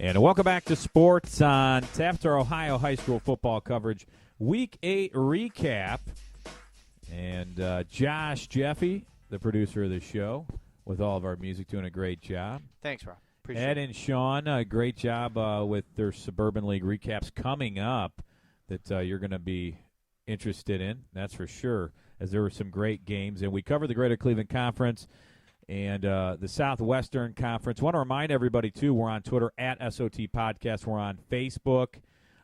And welcome back to Sports on After Ohio High School football coverage. Week 8 recap. And Josh Jeffy, the producer of the show, with all of our music, doing a great job. Thanks, Rob. Appreciate Ed it. and Sean, a great job with their Suburban League recaps coming up that you're going to be interested in, that's for sure, as there were some great games. And we covered the Greater Cleveland Conference and the Southwestern Conference. I want to remind everybody, too, we're on Twitter at SOT Podcast. We're on Facebook.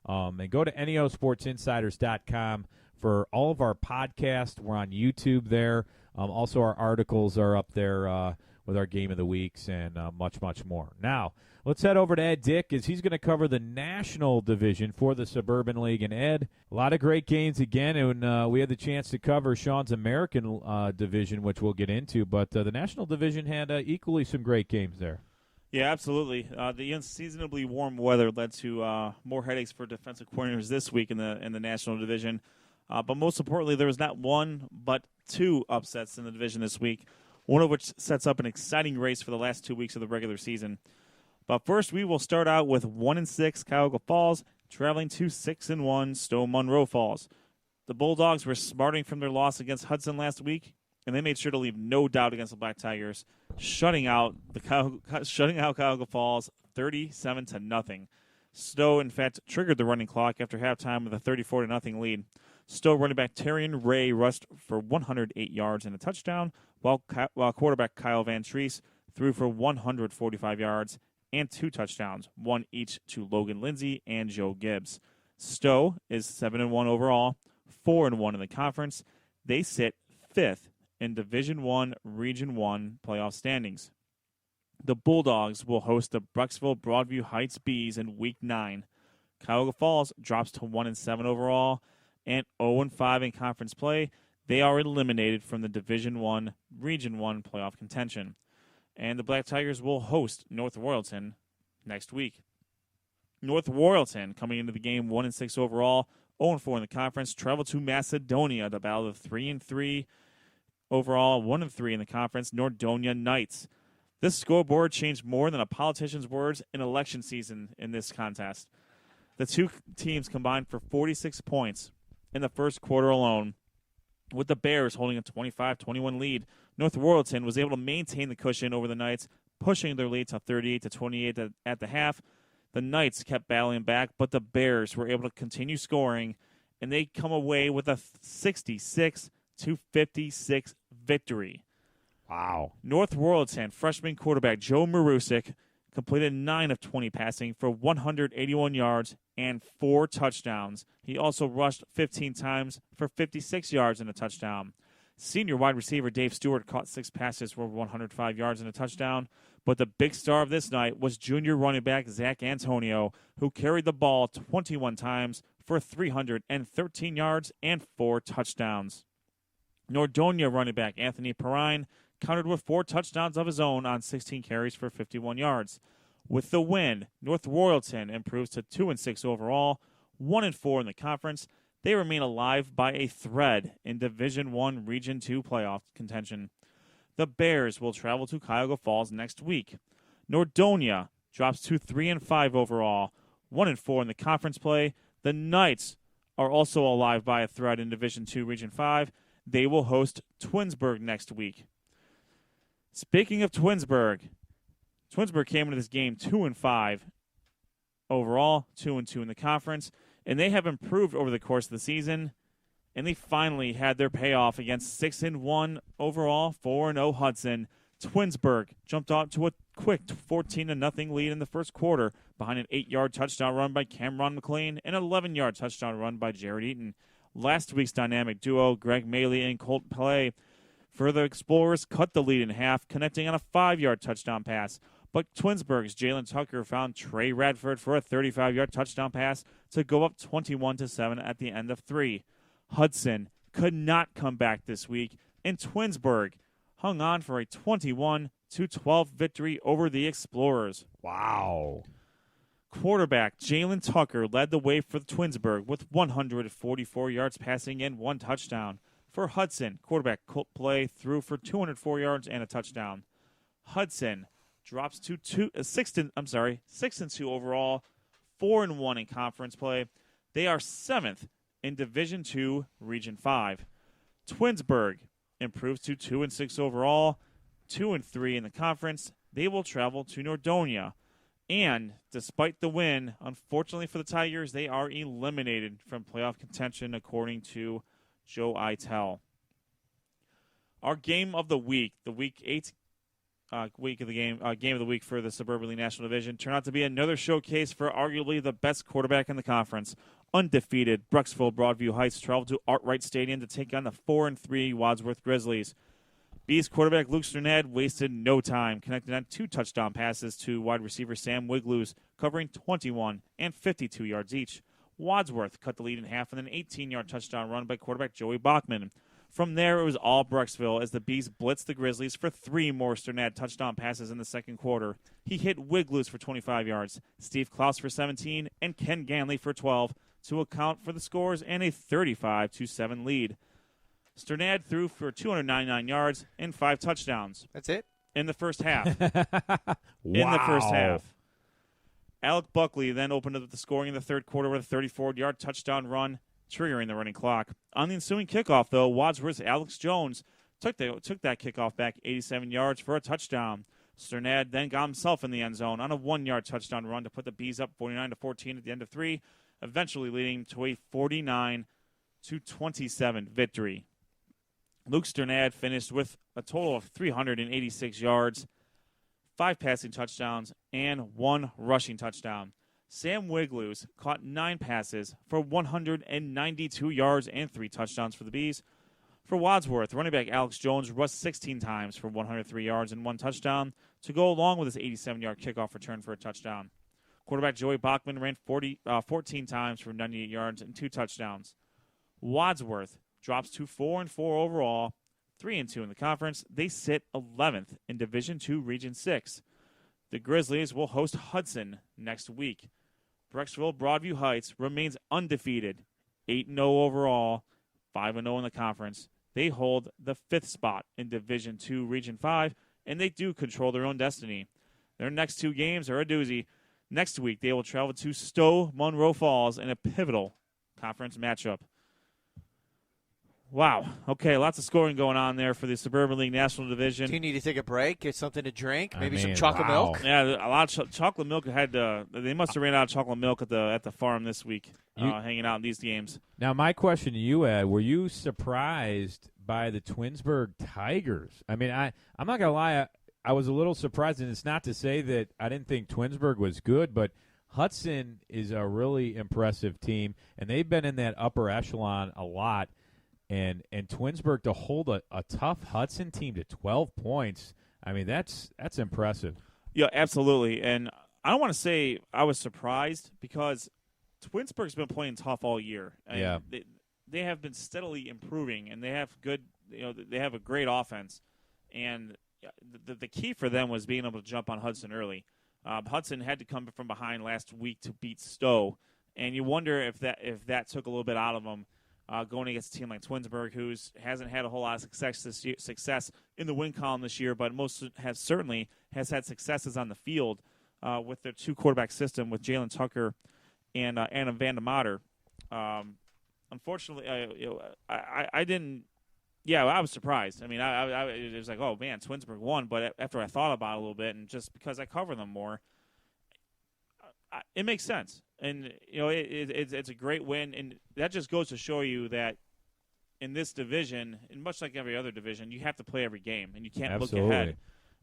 And go to neosportsinsiders.com for all of our podcasts. We're on YouTube there. Also, our articles are up there with our Game of the Weeks and much, much more. Now, let's head over to Ed Dick, as he's going to cover the National Division for the Suburban League. And, Ed, a lot of great games again, and we had the chance to cover Sean's American Division, which we'll get into. But the National Division had equally some great games there. Yeah, absolutely. The unseasonably warm weather led to more headaches for defensive coordinators this week in the National Division. But most importantly, there was not one but two upsets in the division this week, one of which sets up an exciting race for the last 2 weeks of the regular season. But first, we will start out with 1-6 Cuyahoga Falls traveling to 6-1 Stowe Monroe Falls. The Bulldogs were smarting from their loss against Hudson last week, and they made sure to leave no doubt against the Black Tigers, shutting out Cuyahoga Falls 37-0. Stowe, in fact, triggered the running clock after halftime with a 34-0 lead. Stowe running back Terrion Ray rushed for 108 yards and a touchdown, while quarterback Kyle Van Treese threw for 145 yards and 2 touchdowns, one each to Logan Lindsay and Joe Gibbs. Stowe is 7-1 overall, 4-1 in the conference. They sit 5th in Division I, Region I playoff standings. The Bulldogs will host the Brecksville Broadview Heights Bees in Week 9. Cuyahoga Falls drops to 1-7 overall and 0-5 in conference play. They are eliminated from the Division I, Region I playoff contention. And the Black Tigers will host North Royalton next week. North Royalton, coming into the game 1-6 overall, 0-4 in the conference, travel to Macedonia to battle the 3-3 overall, 1-3 in the conference, Nordonia Knights. This scoreboard changed more than a politician's words in election season in this contest. The two teams combined for 46 points in the first quarter alone. With the Bears holding a 25-21 lead, North Royalton was able to maintain the cushion over the Knights, pushing their lead to 38-28 at the half. The Knights kept battling back, but the Bears were able to continue scoring, and they come away with a 66-56 victory. Wow. North Royalton freshman quarterback Joe Marusik completed 9 of 20 passing for 181 yards and 4 touchdowns. He also rushed 15 times for 56 yards and a touchdown. Senior wide receiver Dave Stewart caught 6 passes for 105 yards and a touchdown. But the big star of this night was junior running back Zach Antonio, who carried the ball 21 times for 313 yards and 4 touchdowns. Nordonia running back Anthony Perrine countered with 4 touchdowns of his own on 16 carries for 51 yards. With the win, North Royalton improves to 2-6 overall, 1-4 in the conference. They remain alive by a thread in Division I Region II playoff contention. The Bears will travel to Cuyahoga Falls next week. Nordonia drops to 3-5 overall, 1-4 in the conference play. The Knights are also alive by a thread in Division II Region 5. They will host Twinsburg next week. Speaking of Twinsburg came into this game 2-5 overall, 2-2 in the conference, and they have improved over the course of the season, and they finally had their payoff against 6-1 overall, 4-0 Hudson. Twinsburg jumped out to a quick 14-0 lead in the first quarter behind an 8-yard touchdown run by Cameron McLean and an 11-yard touchdown run by Jared Eaton. Last week's dynamic duo, Greg Maley and Colt Play, for the Explorers, cut the lead in half, connecting on a 5-yard touchdown pass. But Twinsburg's Jalen Tucker found Trey Radford for a 35-yard touchdown pass to go up 21-7 at the end of 3. Hudson could not come back this week, and Twinsburg hung on for a 21-12 victory over the Explorers. Wow. Quarterback Jalen Tucker led the way for Twinsburg with 144 yards passing and 1 touchdown. For Hudson, quarterback Colt Play threw for 204 yards and a touchdown. Hudson drops to 6-2 overall, 4-1 in conference play. They are 7th in Division II, Region 5. Twinsburg improves to 2-6 overall, 2-3 in the conference. They will travel to Nordonia. And despite the win, unfortunately for the Tigers, they are eliminated from playoff contention according to Joe Eitel. Our game of the week, the Week 8 game of the week for the Suburban League National Division, turned out to be another showcase for arguably the best quarterback in the conference. Undefeated Brecksville Broadview Heights traveled to Artwright Stadium to take on the 4-3 Wadsworth Grizzlies. Bees quarterback Luke Sternad wasted no time, connecting on 2 touchdown passes to wide receiver Sam Wigloos, covering 21 and 52 yards each. Wadsworth cut the lead in half with an 18-yard touchdown run by quarterback Joey Bachman. From there, it was all Brecksville as the Bees blitzed the Grizzlies for 3 more Sternad touchdown passes in the second quarter. He hit Wigloos for 25 yards, Steve Klaus for 17, and Ken Ganley for 12 to account for the scores and a 35-7 lead. Sternad threw for 299 yards and 5 touchdowns. That's it? In the first half. Wow. In the first half. Alec Buckley then opened up the scoring in the third quarter with a 34-yard touchdown run, triggering the running clock. On the ensuing kickoff, though, Wadsworth's Alex Jones took that kickoff back 87 yards for a touchdown. Sternad then got himself in the end zone on a 1-yard touchdown run to put the Bees up 49-14 at the end of 3, eventually leading to a 49-27 victory. Luke Sternad finished with a total of 386 yards, 5 passing touchdowns, and 1 rushing touchdown. Sam Wigloos caught 9 passes for 192 yards and 3 touchdowns for the Bees. For Wadsworth, running back Alex Jones rushed 16 times for 103 yards and 1 touchdown to go along with his 87-yard kickoff return for a touchdown. Quarterback Joey Bachman ran 14 times for 98 yards and 2 touchdowns. Wadsworth drops to 4-4 overall, 3-2 in the conference. They sit 11th in Division II, Region 6. The Grizzlies will host Hudson next week. Brecksville Broadview Heights remains undefeated, 8-0 overall, 5-0 in the conference. They hold the 5th spot in Division II, Region 5, and they do control their own destiny. Their next 2 games are a doozy. Next week, they will travel to Stowe Monroe Falls in a pivotal conference matchup. Wow. Okay, lots of scoring going on there for the Suburban League National Division. Do you need to take a break, get something to drink, maybe some chocolate milk? Yeah, a lot of chocolate milk. They must have ran out of chocolate milk at the farm this week, hanging out in these games. Now, my question to you, Ed, were you surprised by the Twinsburg Tigers? I mean, I'm not going to lie, I was a little surprised, and it's not to say that I didn't think Twinsburg was good, but Hudson is a really impressive team, and they've been in that upper echelon a lot. And Twinsburg to hold a tough Hudson team to 12 points, I mean, that's impressive. Yeah, absolutely. And I don't want to say I was surprised because Twinsburg's been playing tough all year. Yeah. They have been steadily improving, and they have they have a great offense. And the key for them was being able to jump on Hudson early. Hudson had to come from behind last week to beat Stowe, and you wonder if that took a little bit out of them. Going against a team like Twinsburg, who hasn't had a whole lot of success in the win column this year, but certainly has had successes on the field with their 2-quarterback system with Jalen Tucker and Anna Van de Mater. Unfortunately, I didn't. Yeah, I was surprised. I mean, it was like, oh man, Twinsburg won. But after I thought about it a little bit, and just because I cover them more, it makes sense. And, it's a great win. And that just goes to show you that in this division, and much like every other division, you have to play every game, and you can't look ahead.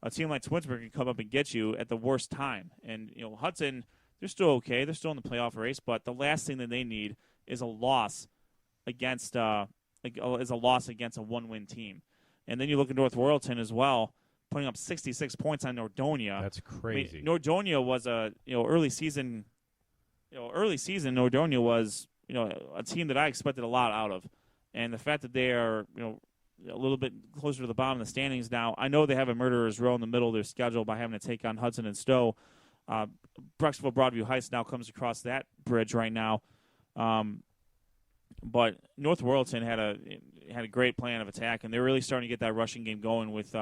A team like Twinsburg can come up and get you at the worst time. And, Hudson, they're still okay. They're still in the playoff race. But the last thing that they need is a loss against a 1-win team. And then you look at North Royalton as well, putting up 66 points on Nordonia. That's crazy. I mean, Nordonia was early season. Nordonia was a team that I expected a lot out of, and the fact that they are a little bit closer to the bottom of the standings now. I know they have a murderer's row in the middle of their schedule by having to take on Hudson and Stowe. Brecksville Broadview Heights now comes across that bridge right now, but North Royalton had a great plan of attack, and they're really starting to get that rushing game going with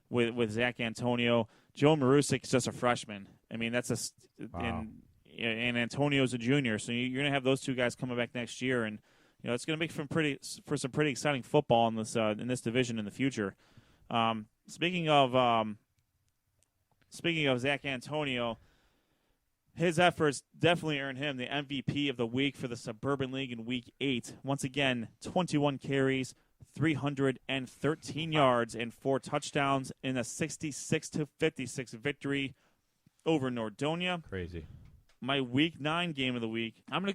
with Zach Antonio. Joe Marusic is just a freshman. I mean, that's and Antonio's a junior, so you're going to have those two guys coming back next year, and it's going to make for some pretty exciting football in this division in the future. Speaking of Zach Antonio, his efforts definitely earned him the MVP of the week for the Suburban League in Week 8. Once again, 21 carries, 313 yards, and 4 touchdowns in a 66-56 victory over Nordonia. Crazy. My Week 9 game of the week. I'm gonna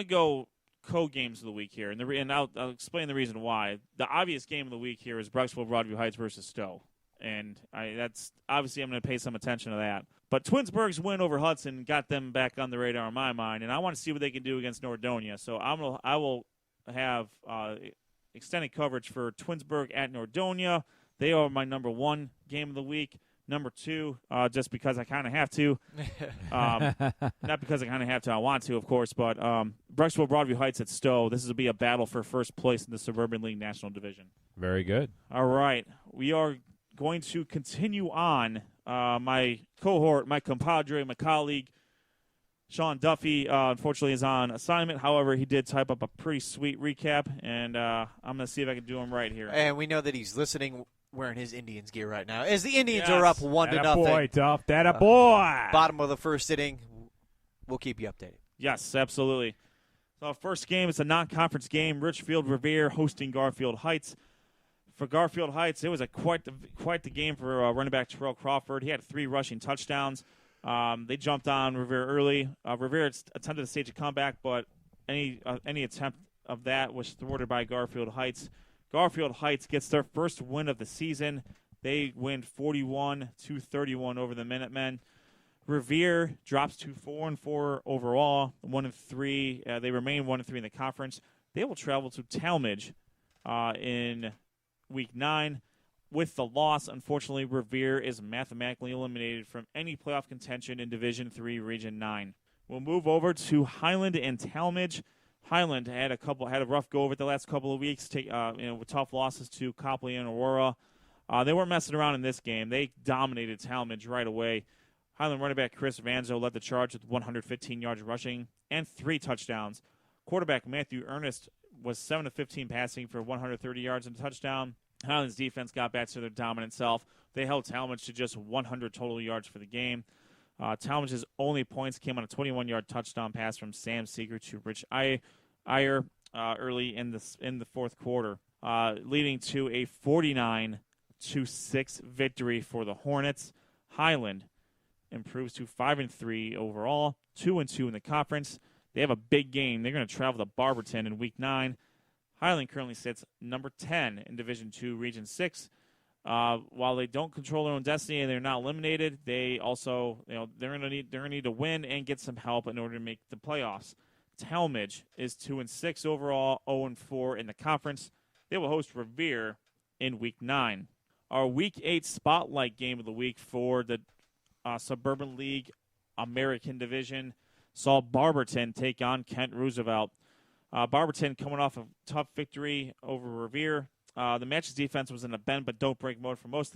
go co-games of the week here, and I'll explain the reason why. The obvious game of the week here is Brecksville Broadview Heights versus Stowe, and that's obviously I'm going to pay some attention to that. But Twinsburg's win over Hudson got them back on the radar in my mind, and I want to see what they can do against Nordonia. So I will have extended coverage for Twinsburg at Nordonia. They are my number 1 game of the week. Number 2, just because I kind of have to. Not because I kind of have to, I want to, of course, but Brecksville Broadview Heights at Stowe. This will be a battle for first place in the Suburban League National Division. Very good. All right. We are going to continue on. My cohort, my compadre, my colleague, Sean Duffy, unfortunately is on assignment. However, he did type up a pretty sweet recap, and I'm going to see if I can do him right here. And we know that he's listening wearing his Indians gear right now, as the Indians are up 1-0. Boy, Duff. That a boy. Bottom of the first inning. We'll keep you updated. Yes, absolutely. So first game is a non-conference game. Richfield Revere hosting Garfield Heights. For Garfield Heights, it was quite the game for running back Terrell Crawford. He had 3 rushing touchdowns. They jumped on Revere early. Revere attempted to stage a comeback, but any attempt of that was thwarted by Garfield Heights. Garfield Heights gets their first win of the season. They win 41-31 over the Minutemen. Revere drops to 4-4 overall, 1-3. They remain 1-3 in the conference. They will travel to Talmadge in Week 9. With the loss, unfortunately, Revere is mathematically eliminated from any playoff contention in Division III, Region 9. We'll move over to Highland and Talmadge. Highland had a rough go over it the last couple of weeks, with tough losses to Copley and Aurora. They weren't messing around in this game. They dominated Talmadge right away. Highland running back Chris Vanzo led the charge with 115 yards rushing and 3 touchdowns. Quarterback Matthew Ernest was 7 of 15 passing for 130 yards and a touchdown. Highland's defense got back to their dominant self. They held Talmadge to just 100 total yards for the game. Talmadge's only points came on a 21-yard touchdown pass from Sam Seeger to Rich Iyer early in the fourth quarter, leading to a 49-6 victory for the Hornets. Highland improves to 5-3 overall, 2-2 in the conference. They have a big game. They're going to travel to Barberton in Week 9. Highland currently sits number 10 in Division II, Region 6. While they don't control their own destiny and they're not eliminated, they also, they're going to need to win and get some help in order to make the playoffs. Talmadge is 2-6 overall, 0-4 in the conference. They will host Revere in Week 9. Our Week 8 spotlight game of the week for the Suburban League American Division saw Barberton take on Kent Roosevelt. Barberton coming off a tough victory over Revere. The match's defense was in a bend but don't break mode for most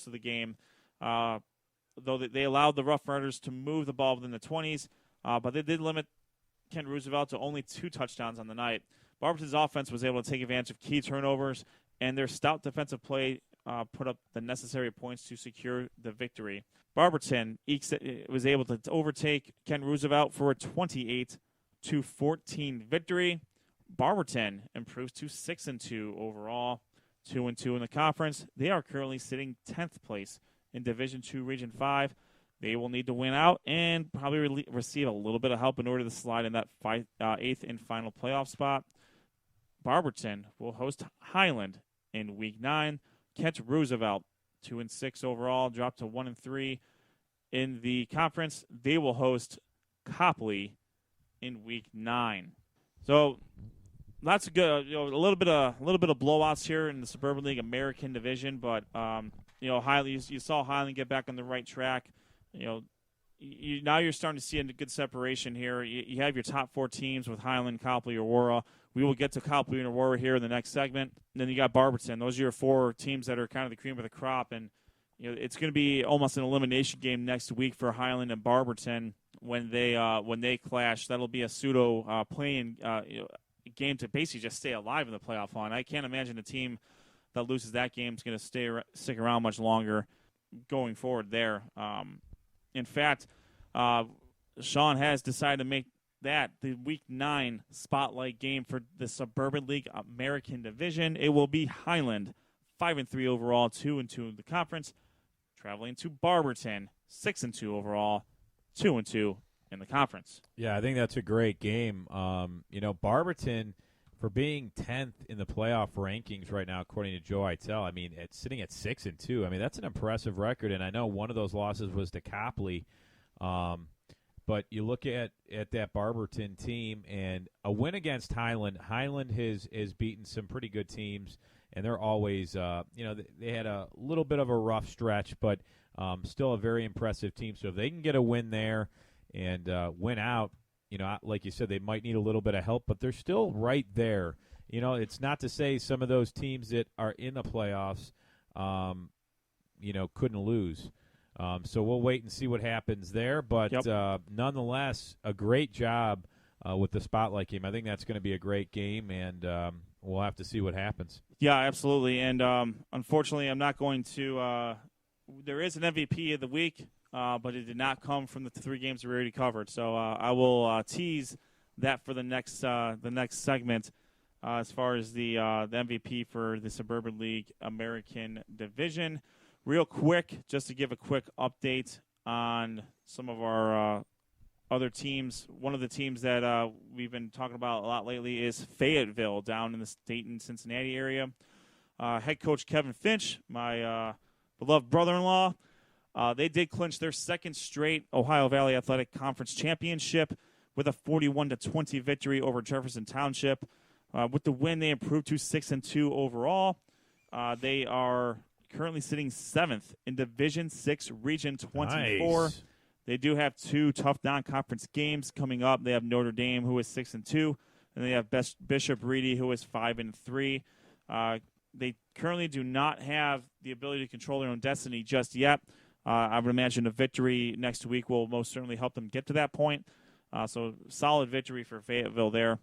of the game. Though they allowed the Rough Riders to move the ball within the 20s, but they did limit Kent Roosevelt to only 2 touchdowns on the night. Barberton's offense was able to take advantage of key turnovers, and their stout defensive play put up the necessary points to secure the victory. Barberton was able to overtake Kent Roosevelt for a 28-14 victory. Barberton improves to 6-2 overall, 2-2 in the conference. They are currently sitting 10th place in Division II, Region 5. They will need to win out and probably receive a little bit of help in order to slide in that 8th and final playoff spot. Barberton will host Highland in Week 9. Kent Roosevelt, 2-6 overall, drop to 1-3 in the conference. They will host Copley in Week 9. So lots of good, a little bit of blowouts here in the Suburban League American Division, but Highland, you saw Highland get back on the right track. now you're starting to see a good separation here. You have your top 4 teams with Highland, Copley, Aurora. We will get to Copley and Aurora here in the next segment. And then you got Barberton. Those are your 4 teams that are kind of the cream of the crop. And it's going to be almost an elimination game next week for Highland and Barberton when they clash. That'll be a pseudo playing game to basically just stay alive in the playoff line. I can't imagine a team that loses that game is going to stick around much longer going forward there. In fact, Sean has decided to make that the Week 9 spotlight game for the Suburban League American Division. It will be Highland, 5-3 overall, 2-2 in the conference, traveling to Barberton, 6-2 overall, 2-2 in the conference. Yeah, I think that's a great game. Barberton, for being 10th in the playoff rankings right now, according to Joe Eitel, I mean, it's sitting at 6-2. I mean, that's an impressive record, and I know one of those losses was to Copley. But you look at that Barberton team, and a win against Highland. Highland has beaten some pretty good teams, and they're always, they had a little bit of a rough stretch, but still a very impressive team. So if they can get a win there and win out, like you said, they might need a little bit of help, but they're still right there. It's not to say some of those teams that are in the playoffs, couldn't lose. So we'll wait and see what happens there. But nonetheless, a great job with the Spotlight game. I think that's going to be a great game, and we'll have to see what happens. Yeah, absolutely. And unfortunately, I'm not going to there is an MVP of the week, but it did not come from the 3 games we already covered. So I will tease that for the next segment as far as the MVP for the Suburban League American Division. Real quick, just to give a quick update on some of our other teams. One of the teams that we've been talking about a lot lately is Fayetteville down in the Dayton, Cincinnati area. Head coach Kevin Finch, my beloved brother-in-law, they did clinch their 2nd straight Ohio Valley Athletic Conference championship with a 41-20 victory over Jefferson Township. With the win, they improved to 6-2 overall. They are currently sitting 7th in Division 6, Region 24. Nice. They do have 2 tough non-conference games coming up. They have Notre Dame, who is 6-2, and they have Bishop Reedy, who is 5-3. They currently do not have the ability to control their own destiny just yet. I would imagine a victory next week will most certainly help them get to that point. So solid victory for Fayetteville there.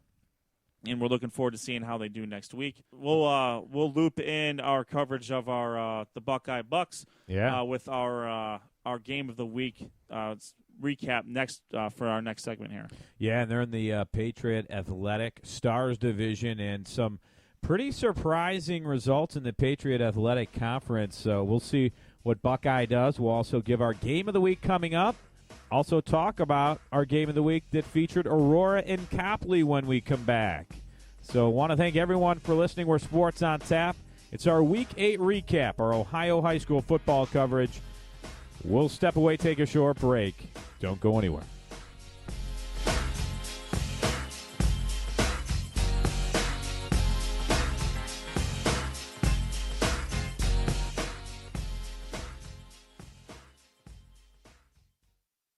And we're looking forward to seeing how they do next week. We'll loop in our coverage of our the Buckeye Bucks with our game of the week recap next for our next segment here. Yeah, and they're in the Patriot Athletic Stars division, and some pretty surprising results in the Patriot Athletic Conference. So we'll see what Buckeye does. We'll also give our game of the week coming up. Also talk about our game of the week that featured Aurora and Copley when we come back. So I want to thank everyone for listening. We're Sports on Tap. It's our Week 8 recap, our Ohio high school football coverage. We'll step away, take a short break. Don't go anywhere.